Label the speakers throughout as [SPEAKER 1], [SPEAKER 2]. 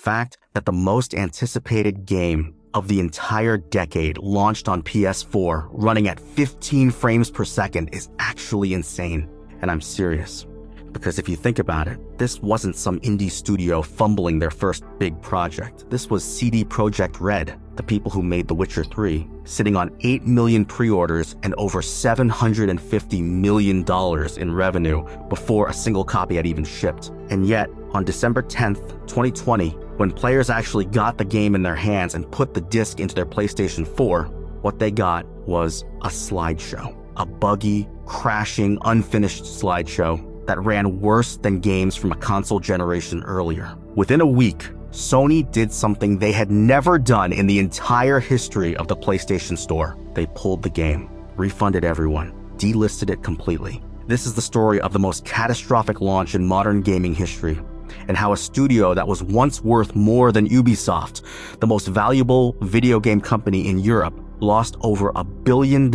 [SPEAKER 1] fact that the most anticipated game of the entire decade launched on PS4 running at 15 frames per second is actually insane. And I'm serious. Because if you think about it, this wasn't some indie studio fumbling their first big project. This was Projekt Red, the people who made The Witcher 3, sitting on 8 million pre-orders and over $750 million in revenue before a single copy had even shipped. And yet, on December 10th, 2020, when players actually got the game in their hands and put the disc into their PlayStation 4, what they got was a slideshow. A buggy, crashing, unfinished slideshow that ran worse than games from a console generation earlier. Within a week, Sony did something they had never done in the entire history of the PlayStation Store. They pulled the game, refunded everyone, delisted it completely. This is the story of the most catastrophic launch in modern gaming history, and how a studio that was once worth more than Ubisoft, the most valuable video game company in Europe, lost over $1 billion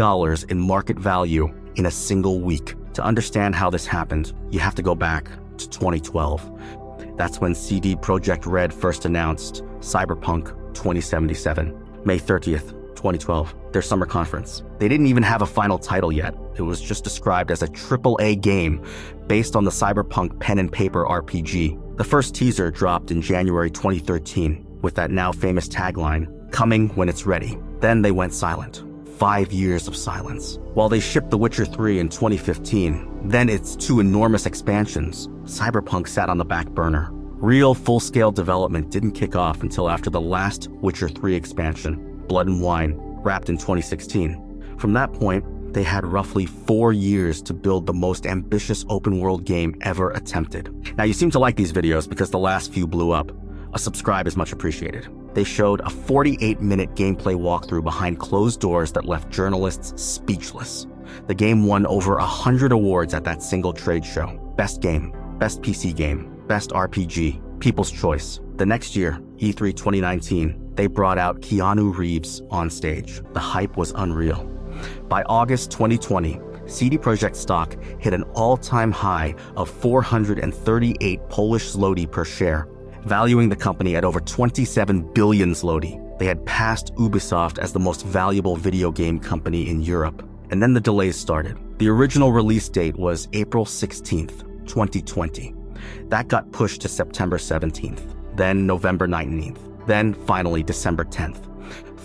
[SPEAKER 1] in market value in a single week. To understand how this happened, you have to go back to 2012. That's when CD Projekt Red first announced Cyberpunk 2077, May 30th, 2012, their summer conference. They didn't even have a final title yet. It was just described as a AAA game based on the Cyberpunk pen and paper RPG. The first teaser dropped in January 2013 with that now famous tagline, "Coming when it's ready." Then they went silent. 5 years of silence. While they shipped The Witcher 3 in 2015, then its 2 enormous expansions, Cyberpunk sat on the back burner. Real full-scale development didn't kick off until after the last Witcher 3 expansion, Blood and Wine, wrapped in 2016. From that point, they had roughly 4 years to build the most ambitious open-world game ever attempted. Now, you seem to like these videos because the last few blew up. A subscribe is much appreciated. They showed a 48-minute gameplay walkthrough behind closed doors that left journalists speechless. The game won over 100 awards at that single trade show. Best game, best PC game, best RPG, People's Choice. The next year, E3 2019, they brought out Keanu Reeves on stage. The hype was unreal. By August 2020, CD Projekt stock hit an all-time high of 438 Polish zloty per share, valuing the company at over 27 billion zloty. They had passed Ubisoft as the most valuable video game company in Europe. And then the delays started. The original release date was April 16th, 2020. That got pushed to September 17th, then November 19th, then finally December 10th.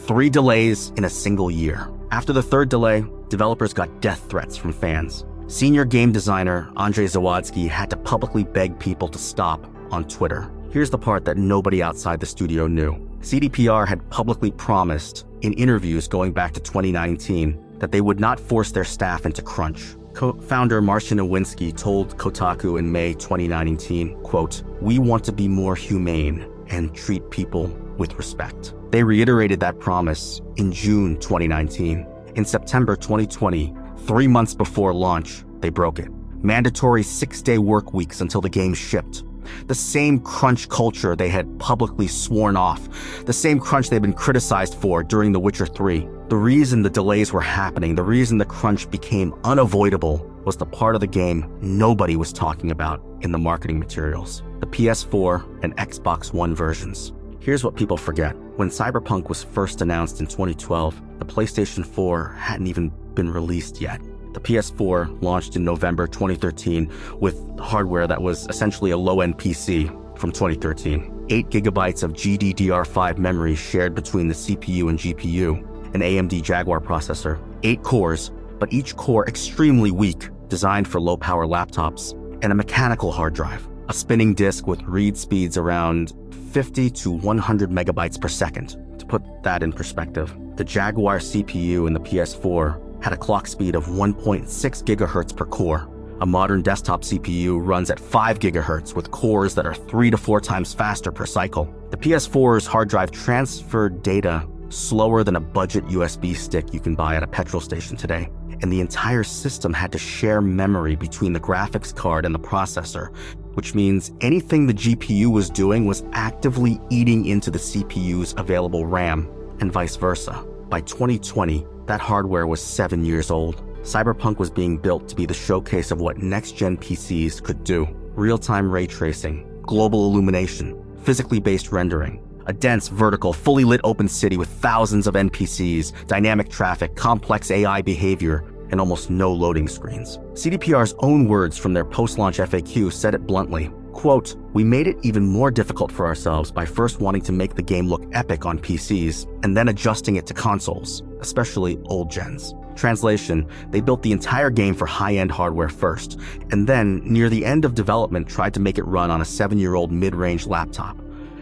[SPEAKER 1] 3 delays in a single year. After the 3rd delay, developers got death threats from fans. Senior game designer Andrzej Zawadzki had to publicly beg people to stop on Twitter. Here's the part that nobody outside the studio knew. CDPR had publicly promised in interviews going back to 2019 that they would not force their staff into crunch. Co-founder Marcin Nowinski told Kotaku in May 2019, quote, "We want to be more humane and treat people with respect." They reiterated that promise in June 2019. In September 2020, 3 months before launch, they broke it. Mandatory 6-day work weeks until the game shipped. The same crunch culture they had publicly sworn off. The same crunch they'd been criticized for during The Witcher 3. The reason the delays were happening, the reason the crunch became unavoidable, was the part of the game nobody was talking about in the marketing materials. The PS4 and Xbox One versions. Here's what people forget. When Cyberpunk was first announced in 2012, the PlayStation 4 hadn't even been released yet. The PS4 launched in November 2013 with hardware that was essentially a low-end PC from 2013. 8 gigabytes of GDDR5 memory shared between the CPU and GPU, an AMD Jaguar processor, 8 cores, but each core extremely weak, designed for low-power laptops, and a mechanical hard drive, a spinning disk with read speeds around 50 to 100 megabytes per second. To put that in perspective, the Jaguar CPU in the PS4 had a clock speed of 1.6 gigahertz per core. A modern desktop CPU runs at 5 gigahertz with cores that are 3 to 4 times faster per cycle. The PS4's hard drive transferred data slower than a budget USB stick you can buy at a petrol station today. And the entire system had to share memory between the graphics card and the processor, which means anything the GPU was doing was actively eating into the CPU's available RAM, and vice versa. By 2020, that hardware was 7 years old. Cyberpunk was being built to be the showcase of what next-gen PCs could do. Real-time ray tracing, global illumination, physically based rendering. A dense, vertical, fully lit open city with thousands of NPCs, dynamic traffic, complex AI behavior, and almost no loading screens. CDPR's own words from their post-launch FAQ said it bluntly, quote, "We made it even more difficult for ourselves by first wanting to make the game look epic on PCs and then adjusting it to consoles, especially old gens." Translation, they built the entire game for high-end hardware first, and then, near the end of development, tried to make it run on a 7-year-old mid-range laptop.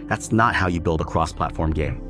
[SPEAKER 1] That's not how you build a cross-platform game.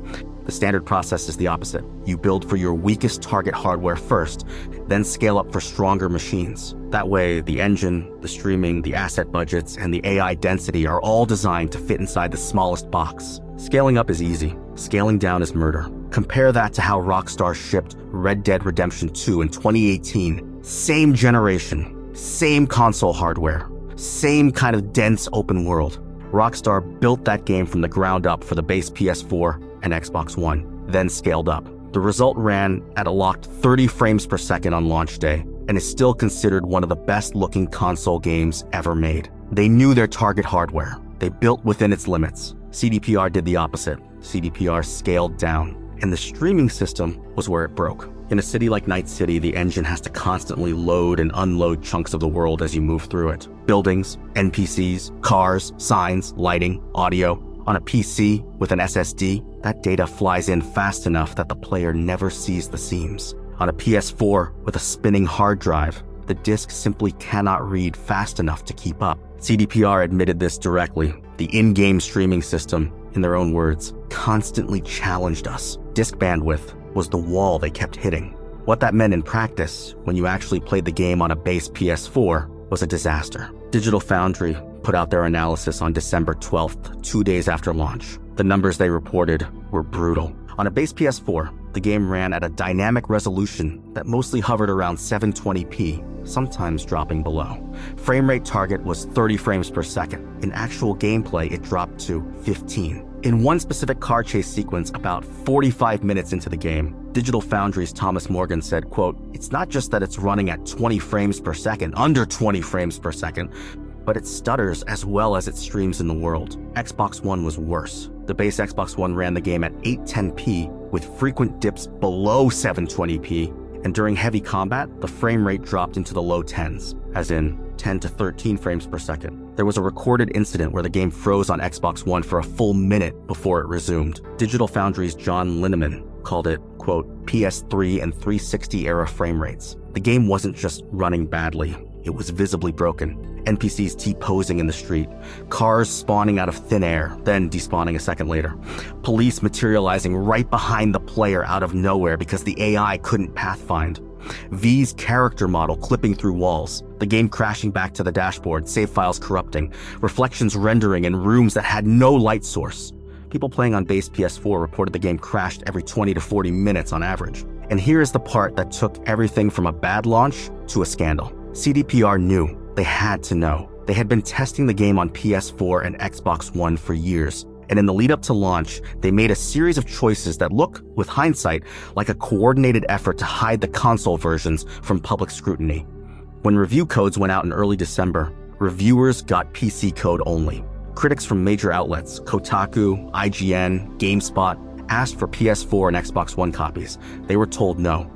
[SPEAKER 1] The standard process is the opposite. You build for your weakest target hardware first, then scale up for stronger machines. That way, the engine, the streaming, the asset budgets, and the AI density are all designed to fit inside the smallest box. Scaling up is easy. Scaling down is murder. Compare that to how Rockstar shipped Red Dead Redemption 2 in 2018. Same generation, same console hardware, same kind of dense open world. Rockstar built that game from the ground up for the base PS4 and Xbox One, then scaled up. The result ran at a locked 30 frames per second on launch day, and is still considered one of the best-looking console games ever made. They knew their target hardware. They built within its limits. CDPR did the opposite. CDPR scaled down, and the streaming system was where it broke. In a city like Night City, the engine has to constantly load and unload chunks of the world as you move through it. Buildings, NPCs, cars, signs, lighting, audio. On a PC with an SSD, that data flies in fast enough that the player never sees the seams. On a PS4 with a spinning hard drive, the disk simply cannot read fast enough to keep up. CDPR admitted this directly. The in-game streaming system, in their own words, constantly challenged us. Disk bandwidth was the wall they kept hitting. What that meant in practice, when you actually played the game on a base PS4, was a disaster. Digital Foundry put out their analysis on December 12th, 2 days after launch. The numbers they reported were brutal. On a base PS4, the game ran at a dynamic resolution that mostly hovered around 720p, sometimes dropping below. Frame rate target was 30 frames per second. In actual gameplay, it dropped to 15. In one specific car chase sequence about 45 minutes into the game, Digital Foundry's Thomas Morgan said, quote, "It's not just that it's running at 20 frames per second, under 20 frames per second, but it stutters as well as it streams in the world." Xbox One was worse. The base Xbox One ran the game at 810p with frequent dips below 720p, and during heavy combat, the frame rate dropped into the low 10s, as in 10 to 13 frames per second. There was a recorded incident where the game froze on Xbox One for a full minute before it resumed. Digital Foundry's John Linneman called it, quote, "PS3 and 360 era frame rates." The game wasn't just running badly, it was visibly broken. NPCs T-posing in the street, cars spawning out of thin air, then despawning a second later, police materializing right behind the player out of nowhere because the AI couldn't pathfind, V's character model clipping through walls, the game crashing back to the dashboard, save files corrupting, reflections rendering in rooms that had no light source. People playing on base PS4 reported the game crashed every 20 to 40 minutes on average. And here is the part that took everything from a bad launch to a scandal. CDPR knew. They had to know. They had been testing the game on PS4 and Xbox One for years, and in the lead up to launch, they made a series of choices that look, with hindsight, like a coordinated effort to hide the console versions from public scrutiny. When review codes went out in early December, reviewers got PC code only. Critics from major outlets, Kotaku, IGN, GameSpot, asked for PS4 and Xbox One copies. They were told no.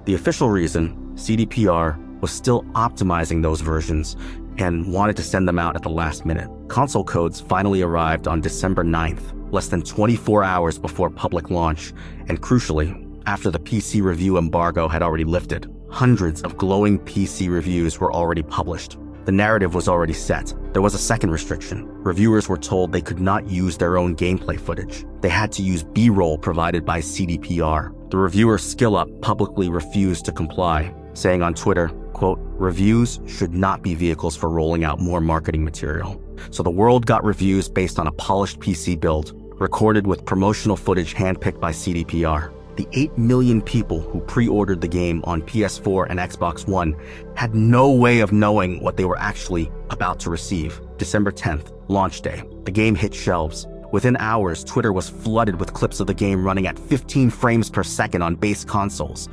[SPEAKER 1] The official reason, CDPR, was still optimizing those versions and wanted to send them out at the last minute. Console codes finally arrived on December 9th, less than 24 hours before public launch, and crucially, after the PC review embargo had already lifted. Hundreds of glowing PC reviews were already published. The narrative was already set. There was a second restriction. Reviewers were told they could not use their own gameplay footage. They had to use B-roll provided by CDPR. The reviewer SkillUp publicly refused to comply, saying on Twitter, quote, "Reviews should not be vehicles for rolling out more marketing material." So the world got reviews based on a polished PC build, recorded with promotional footage handpicked by CDPR. The 8 million people who pre-ordered the game on PS4 and Xbox One had no way of knowing what they were actually about to receive. December 10th, launch day. The game hit shelves. Within hours, Twitter was flooded with clips of the game running at 15 frames per second on base consoles.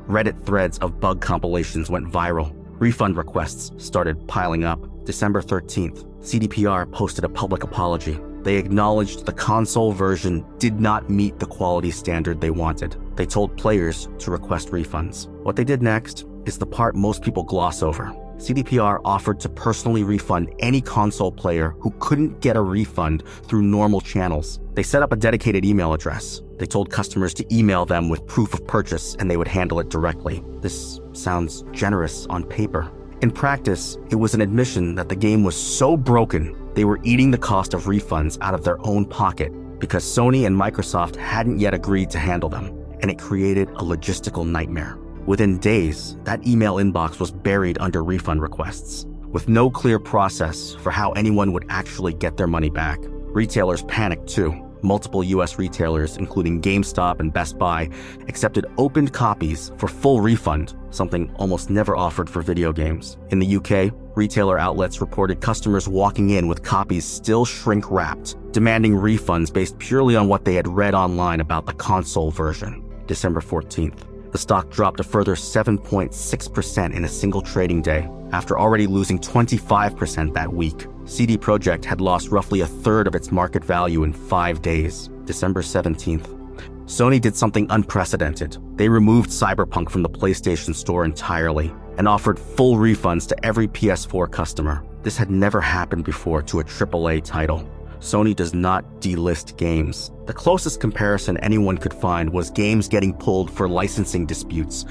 [SPEAKER 1] Reddit threads of bug compilations went viral. Refund requests started piling up. December 13th, CDPR posted a public apology. They acknowledged the console version did not meet the quality standard they wanted. They told players to request refunds. What they did next is the part most people gloss over. CDPR offered to personally refund any console player who couldn't get a refund through normal channels. They set up a dedicated email address. They told customers to email them with proof of purchase and they would handle it directly. This sounds generous on paper. In practice, it was an admission that the game was so broken, they were eating the cost of refunds out of their own pocket because Sony and Microsoft hadn't yet agreed to handle them, and it created a logistical nightmare. Within days, that email inbox was buried under refund requests, with no clear process for how anyone would actually get their money back. Retailers panicked too. Multiple US retailers, including GameStop and Best Buy, accepted opened copies for full refund, something almost never offered for video games. In the UK, retailer outlets reported customers walking in with copies still shrink-wrapped, demanding refunds based purely on what they had read online about the console version. December 14th. The stock dropped a further 7.6% in a single trading day, after already losing 25% that week. CD Projekt had lost roughly a third of its market value in 5 days. December 17th. Sony did something unprecedented. They removed Cyberpunk from the PlayStation Store entirely and offered full refunds to every PS4 customer. This had never happened before to a AAA title. Sony does not delist games. The closest comparison anyone could find was games getting pulled for licensing disputes,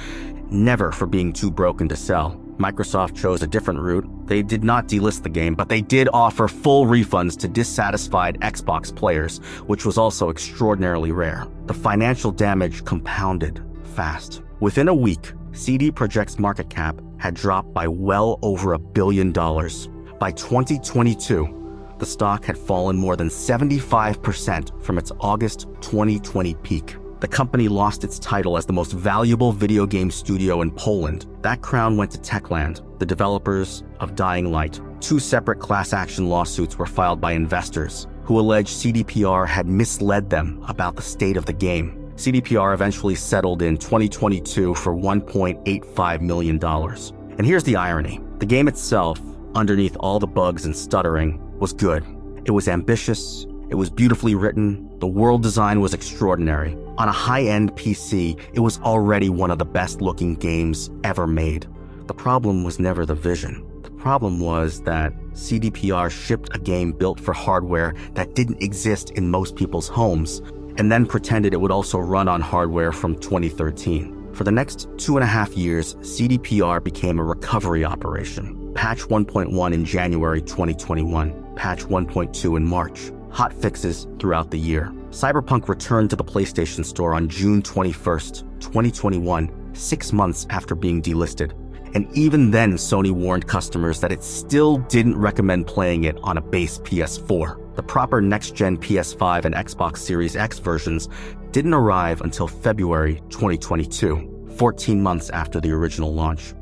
[SPEAKER 1] never for being too broken to sell. Microsoft chose a different route. They did not delist the game, but they did offer full refunds to dissatisfied Xbox players, which was also extraordinarily rare. The financial damage compounded fast. Within a week, CD Projekt's market cap had dropped by well over $1 billion. By 2022, the stock had fallen more than 75% from its August 2020 peak. The company lost its title as the most valuable video game studio in Poland. That crown went to Techland, the developers of Dying Light. 2 separate class action lawsuits were filed by investors who alleged CDPR had misled them about the state of the game. CDPR eventually settled in 2022 for $1.85 million. And here's the irony. The game itself, underneath all the bugs and stuttering, was good. It was ambitious. It was beautifully written. The world design was extraordinary. On a high-end PC, it was already one of the best-looking games ever made. The problem was never the vision. The problem was that CDPR shipped a game built for hardware that didn't exist in most people's homes, and then pretended it would also run on hardware from 2013. For the next 2.5 years, CDPR became a recovery operation. Patch 1.1 in January 2021, Patch 1.2 in March. Hot fixes throughout the year. Cyberpunk returned to the PlayStation Store on June 21st, 2021, 6 months after being delisted. And even then, Sony warned customers that it still didn't recommend playing it on a base PS4. The proper next-gen PS5 and Xbox Series X versions didn't arrive until February 2022, 14 months after the original launch.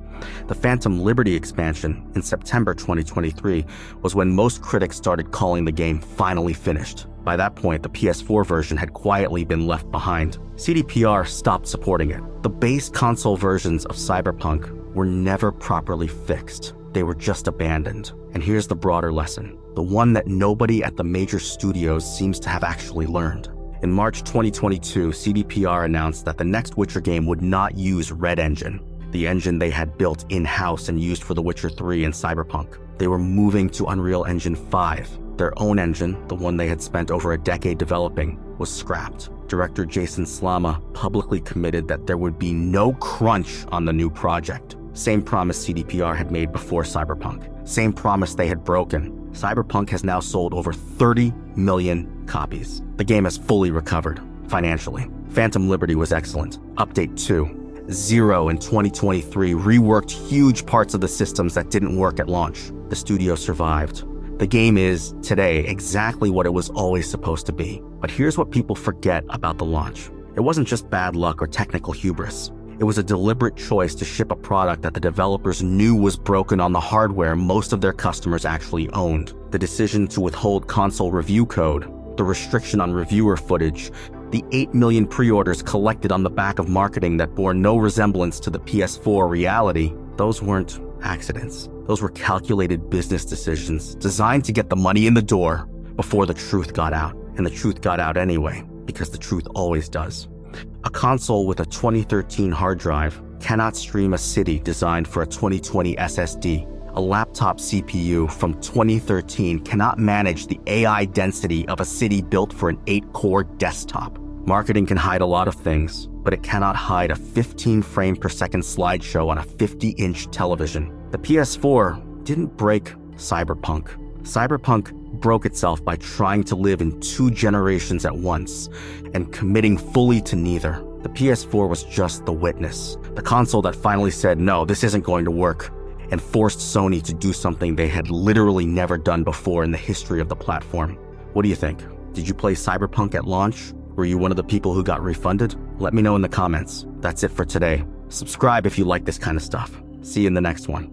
[SPEAKER 1] The Phantom Liberty expansion in September 2023 was when most critics started calling the game finally finished. By that point, the PS4 version had quietly been left behind. CDPR stopped supporting it. The base console versions of Cyberpunk were never properly fixed. They were just abandoned. And here's the broader lesson, the one that nobody at the major studios seems to have actually learned. In March 2022, CDPR announced that the next Witcher game would not use REDengine, the engine they had built in-house and used for The Witcher 3 and Cyberpunk. They were moving to Unreal Engine 5. Their own engine, the one they had spent over a decade developing, was scrapped. Director Jason Slama publicly committed that there would be no crunch on the new project. Same promise CDPR had made before Cyberpunk. Same promise they had broken. Cyberpunk has now sold over 30 million copies. The game has fully recovered, financially. Phantom Liberty was excellent. Update 2. Zero in 2023 reworked huge parts of the systems that didn't work at launch. The studio survived. The game is, today, exactly what it was always supposed to be. But here's what people forget about the launch. It wasn't just bad luck or technical hubris. It was a deliberate choice to ship a product that the developers knew was broken on the hardware most of their customers actually owned. The decision to withhold console review code, the restriction on reviewer footage, the 8 million pre-orders collected on the back of marketing that bore no resemblance to the PS4 reality, those weren't accidents. Those were calculated business decisions designed to get the money in the door before the truth got out. And the truth got out anyway, because the truth always does. A console with a 2013 hard drive cannot stream a city designed for a 2020 SSD. A laptop CPU from 2013 cannot manage the AI density of a city built for an 8-core desktop. Marketing can hide a lot of things, but it cannot hide a 15 frame per second slideshow on a 50-inch television. The PS4 didn't break Cyberpunk. Cyberpunk broke itself by trying to live in 2 generations at once and committing fully to neither. The PS4 was just the witness, the console that finally said, no, this isn't going to work, and forced Sony to do something they had literally never done before in the history of the platform. What do you think? Did you play Cyberpunk at launch? Were you one of the people who got refunded? Let me know in the comments. That's it for today. Subscribe if you like this kind of stuff. See you in the next one.